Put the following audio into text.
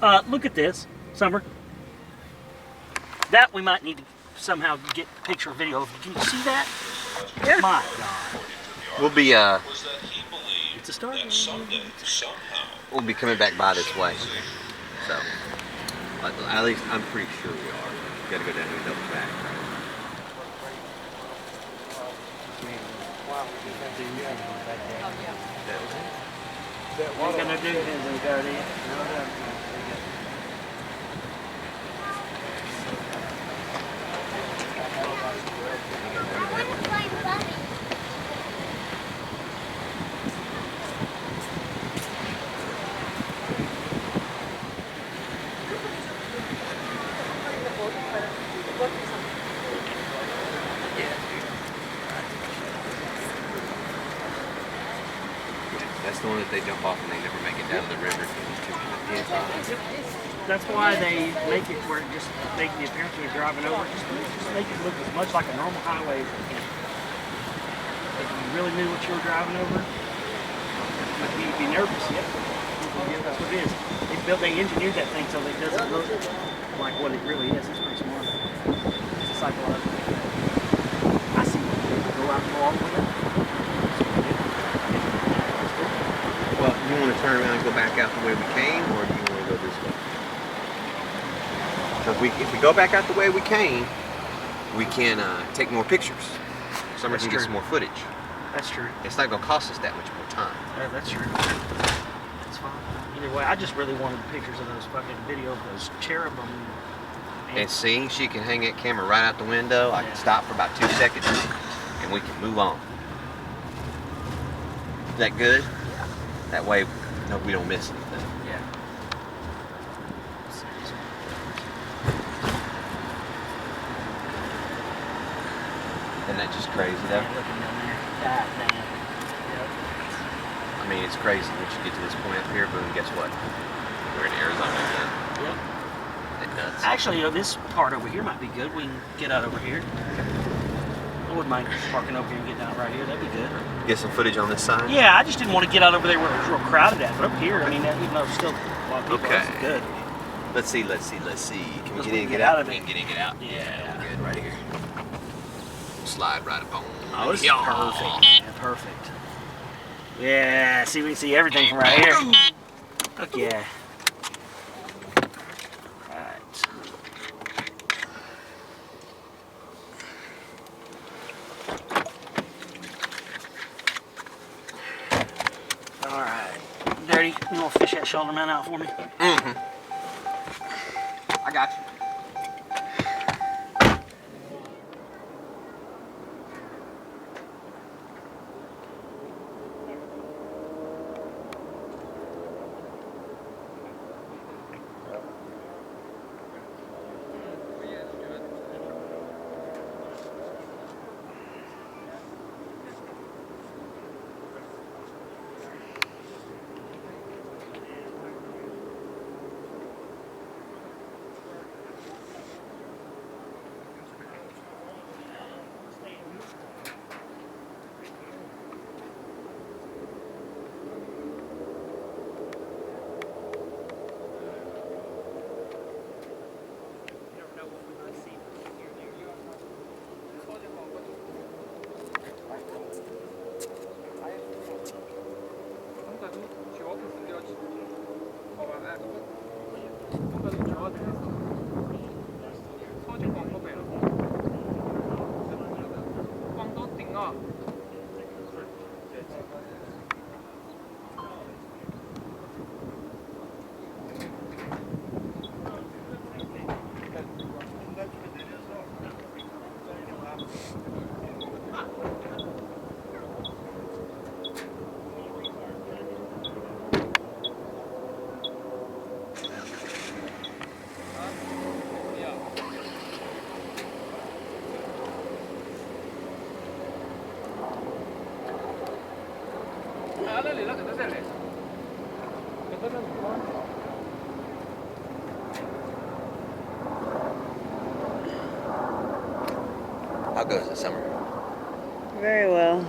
Look at this, Summer. That we might need to somehow get a picture or video of. Can you see that? Yeah. My God. We'll be It's a start. we'll be coming back by this way. So at least I'm pretty sure we are. We gotta go down here and double back. What are gonna do is we go there. That's the one that they jump off and they never make it down to the river. That's why they make it where it just make the appearance when you're driving over. Just make it look as much like a normal highway as it can. If you really knew what you were driving over, you'd be nervous. Yeah, that's what it is. They engineered that thing so that it doesn't look like what it really is. It's pretty smart. It's a psychological thing. I see people go out and go all the way up. Well, you want to turn around and go back out the way we came, or do you want to go this way? Because if we go back out the way we came, we can take more pictures. Summer can get some more footage. That's true. It's not going to cost us that much more time. That's true. That's fine. Either way, I just really wanted pictures of those fucking video of those cherubim. And see, she can hang that camera right out the window. I can stop for about 2 seconds, and we can move on. Is that good? Yeah. That way, no, we don't miss anything. Yeah. Isn't that just crazy, though? Looking down there. God damn. Yep. I mean, it's crazy once you get to this point up here, boom, guess what? We're in Arizona again. Yep. It's nuts. Actually, this part over here might be good. We can get out over here. I wouldn't mind parking over here and getting out right here. That'd be good. Get some footage on this side? Yeah, I just didn't want to get out over there where it was real crowded at. But up here, I mean, even though it's still a lot of people, Okay. it's good. Let's see. Can we get in and get out out? of it. We can get in and get out. Yeah. We're good right here. Slide right up on. Oh, this is perfect. Yeah, perfect. Yeah, see, we can see everything from right here. Look, yeah. Right. All right. Dirty, you want to fish that shoulder mount out for me? Mm-hmm. I got you. How goes it, Summer? Very well.